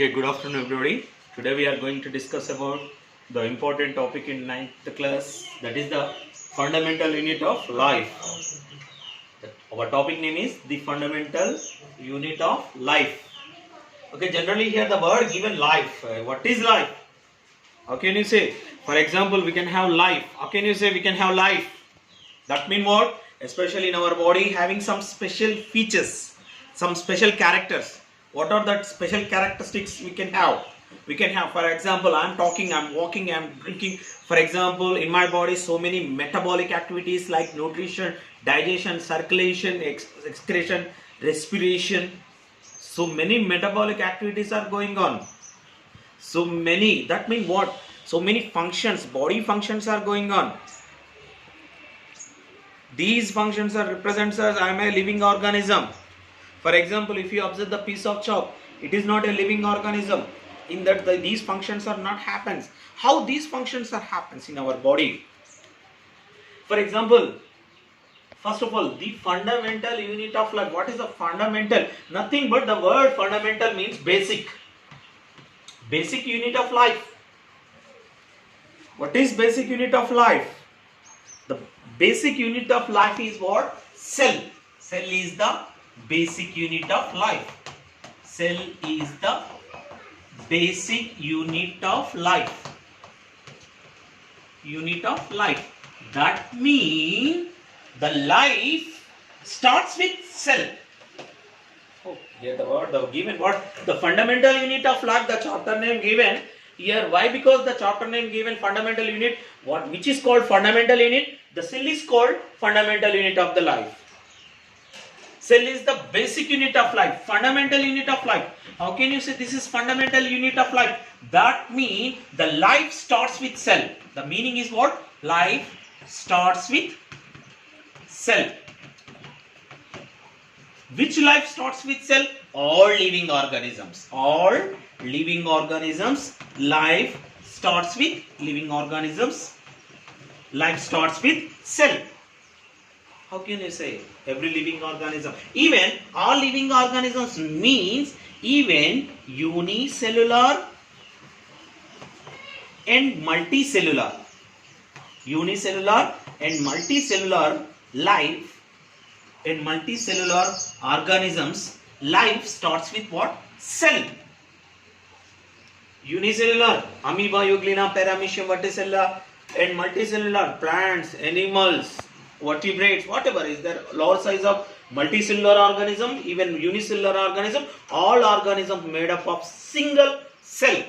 Okay, good afternoon everybody. Today we are going to discuss about the important topic in ninth class, that is the fundamental unit of life. Our topic name is the fundamental unit of life. Okay, generally here the word given life. What is life? How can you say? For example, we can have life. How can you say we can have life? That means what? Especially in our body having some special features, some special characters. What are that special characteristics we can have? We can have, for example, I am talking, I am walking, I am drinking. For example, in my body so many metabolic activities like nutrition, digestion, circulation, excretion, respiration. So many metabolic activities are going on. So many, that means what? So many functions, body functions are going on. These functions are represents as I am a living organism. For example, if you observe the piece of chalk, it is not a living organism. In that these functions are not happens. How these functions are happens in our body? For example, first of all, the fundamental unit of life. What is the fundamental? Nothing but the word fundamental means basic. Basic unit of life. What is basic unit of life? The basic unit of life is what? Cell. Cell is the basic unit of life. Cell is the basic unit of life. Unit of life. That means the life starts with cell. Oh, here the word, the given word, the fundamental unit of life, the chapter name given here. Why? Because the chapter name given fundamental unit, which is called fundamental unit, the cell is called fundamental unit of the life. Cell is the basic unit of life, fundamental unit of life. How can you say this is fundamental unit of life? That means the life starts with cell. The meaning is what? Life starts with cell. Which life starts with cell? All living organisms. All living organisms, life starts with living organisms. Life starts with cell. How can you say every living organism? Even all living organisms means even unicellular and multicellular. Unicellular and multicellular life and multicellular organisms, life starts with what? Cell. Unicellular, amoeba, euglena, paramecium, verticella, and multicellular plants, animals, vertebrates, whatever is there, lower size of multicellular organism, even unicellular organism, all organisms made up of single cell.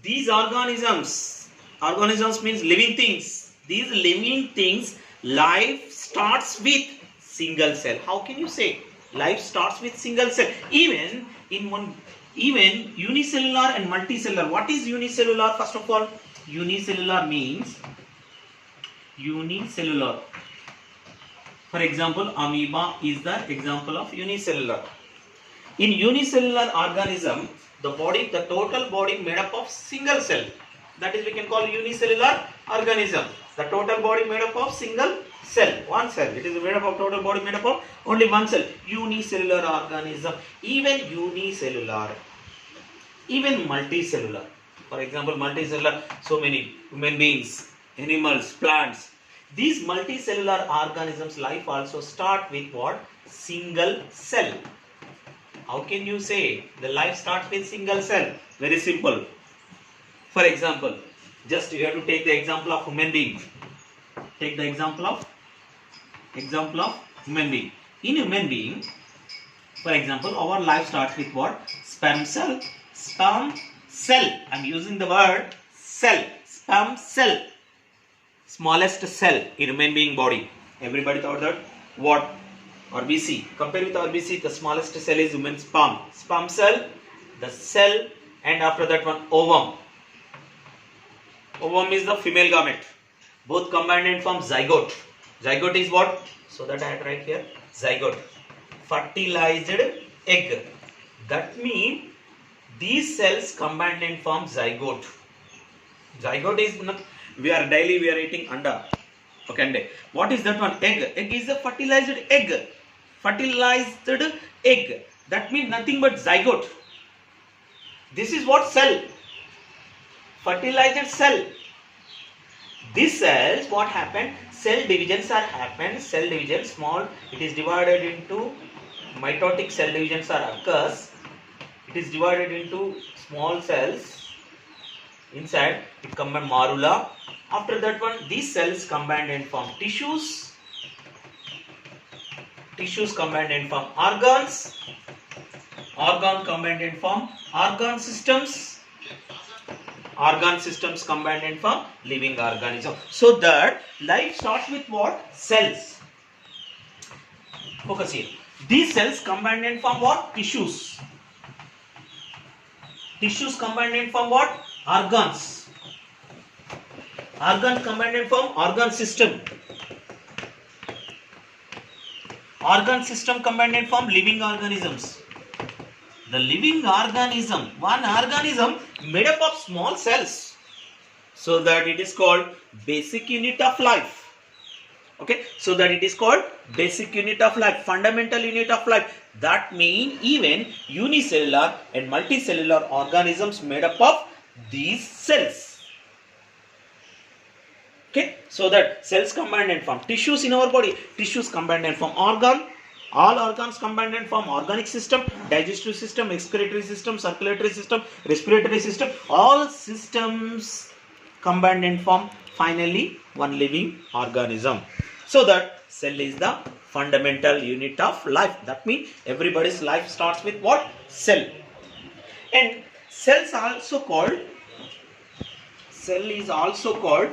These organisms means living things. These living things, life starts with single cell. How can you say life starts with single cell? Even unicellular and multicellular. What is unicellular? First of all, unicellular means unicellular. For example, amoeba is the example of unicellular. In unicellular organism, the total body made up of single cell. That is, we can call unicellular organism. The total body made up of single cell, one cell. It is made up of total body made up of only one cell. Unicellular organism, even unicellular, even multicellular. For example, multicellular, so many human beings, animals, plants. These multicellular organisms, life also start with what? Single cell. How can you say the life starts with single cell? Very simple. For example, just you have to take the example of human being. Take the example of human being. In human being, for example, our life starts with what? Sperm cell. Sperm cell. I am using the word cell. Sperm cell. Smallest cell in human being body. Everybody thought that what? RBC. Compare with RBC, the smallest cell is human sperm. Sperm cell, the cell, and after that one ovum. Ovum is the female gamete. Both combined and form zygote. Zygote is what? So that I had right here. Zygote. Fertilized egg. That means these cells combined and form zygote. Zygote is not, we are eating anda. Okay, what is that one? Egg. Egg is a fertilized egg. Fertilized egg. That means nothing but zygote. This is what cell? Fertilized cell. These cells, what happened? Cell divisions are happened. Cell division small. It is divided into mitotic cell divisions are occurs. It is divided into small cells. Inside it combine morula. After that one, these cells combined and form tissues. Tissues combined and form organs. Organ combined and form organ systems. Organ systems combined and form living organism. So that life starts with what? Cells. Focus here. These cells combined and form what? Tissues. Tissues combined and form what? Organs. Organ combined and form organ system. Organ system combined and form living organisms. The living organism, one organism made up of small cells. So that it is called basic unit of life. Okay, so that it is called basic unit of life, fundamental unit of life. That means even unicellular and multicellular organisms made up of these cells. Okay, so that cells combined and form tissues in our body. Tissues combined and form organ. All organs combined and form organic system, digestive system, excretory system, circulatory system, respiratory system. All systems combined and form finally one living organism. So that cell is the fundamental unit of life. That means everybody's life starts with what? Cell. And cells also called, cell is also called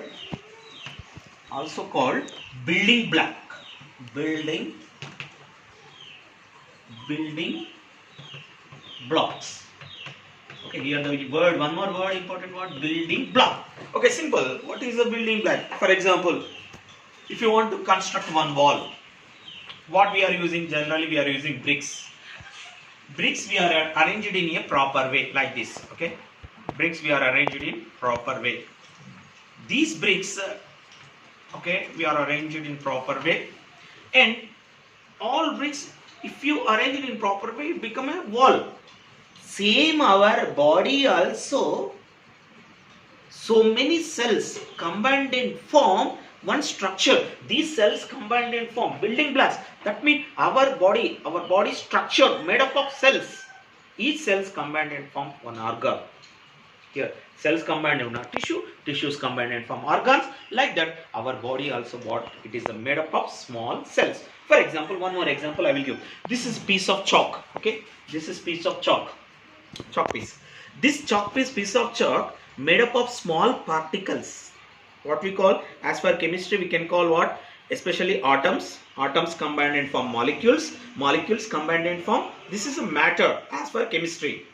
building block. Building blocks. Okay, here the word, one more word, important word, building block. Okay, simple. What is a building block? For example, if you want to construct one wall, what we are using? Generally we are using bricks. Bricks we are arranged in a proper way, like this. Okay, bricks we are arranged in proper way. These bricks, okay, we are arranged in proper way, and all bricks, if you arrange it in proper way, it become a wall. Same our body also, so many cells combined and form one structure. These cells combined and form building blocks. That means our body structure made up of cells. Each cells combined and form one organ. Here, cells combined and form tissue, tissues combined and form organs. Like that, our body also what? It is made up of small cells. For example, one more example I will give. This is piece of chalk. Okay, this is piece of chalk piece. This piece of chalk made up of small particles. What we call, as per chemistry, we can call what? Especially atoms. Atoms combined and form molecules. Molecules combined and form. This is a matter as per chemistry.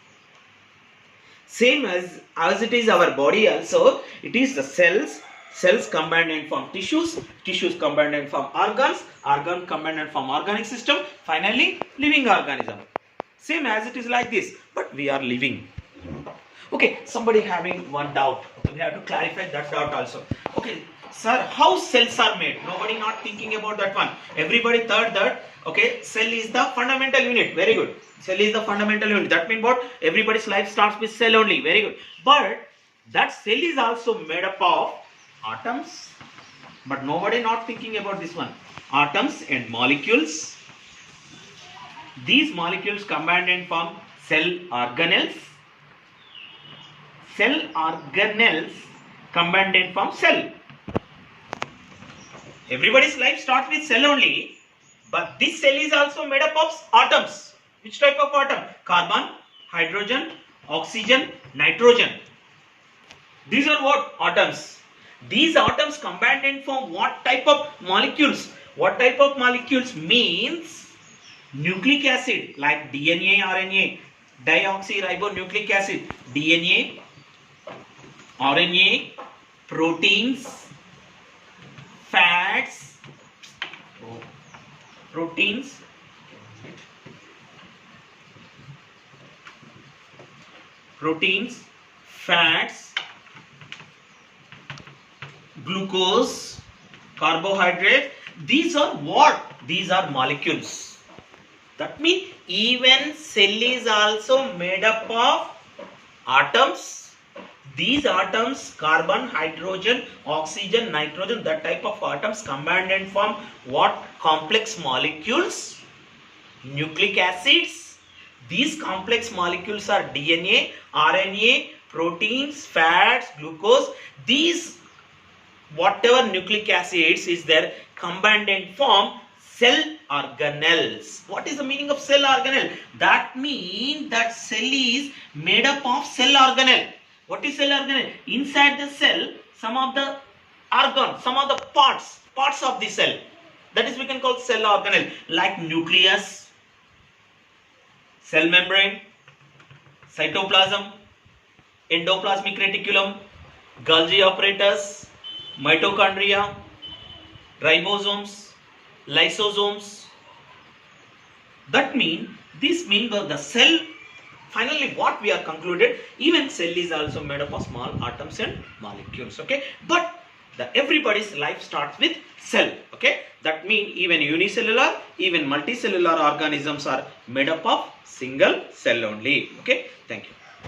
Same as it is our body also. It is the cells. Cells combined and form tissues. Tissues combined and form organs. Organ combined and form organic system. Finally, living organism. Same as it is like this, but we are living. Okay, somebody having one doubt. Okay, we have to clarify that doubt also. Okay, sir, how cells are made? Nobody not thinking about that one. Everybody thought that, okay, cell is the fundamental unit. Very good. Cell is the fundamental unit. That means what? Everybody's life starts with cell only. Very good. But that cell is also made up of atoms. But nobody not thinking about this one. Atoms and molecules. These molecules combined and form cell organelles. Cell organelles combined and form cell. Everybody's life starts with cell only, but this cell is also made up of atoms. Which type of atom? Carbon, hydrogen, oxygen, nitrogen. These are what? Atoms. These atoms combined and form what type of molecules? What type of molecules means nucleic acid like DNA, RNA, deoxyribonucleic acid, DNA, RNA, proteins, fats, fats, glucose, carbohydrate. These are what? These are molecules. That means even cell is also made up of atoms. These atoms, carbon, hydrogen, oxygen, nitrogen, that type of atoms combined and form what? Complex molecules, nucleic acids. These complex molecules are DNA, RNA, proteins, fats, glucose. These whatever nucleic acids is there combined and form cell organelles. What is the meaning of cell organelle? That means that cell is made up of cell organelle. What is cell organelle? Inside the cell, some of the organs, some of the parts of the cell. That is we can call cell organelle, like nucleus, cell membrane, cytoplasm, endoplasmic reticulum, Golgi apparatus, mitochondria, ribosomes, lysosomes. That means, this means the cell, finally what we are concluded, even cell is also made up of small atoms and molecules, okay. But everybody's life starts with cell, okay. That means even unicellular, even multicellular organisms are made up of single cell only, okay. Thank you.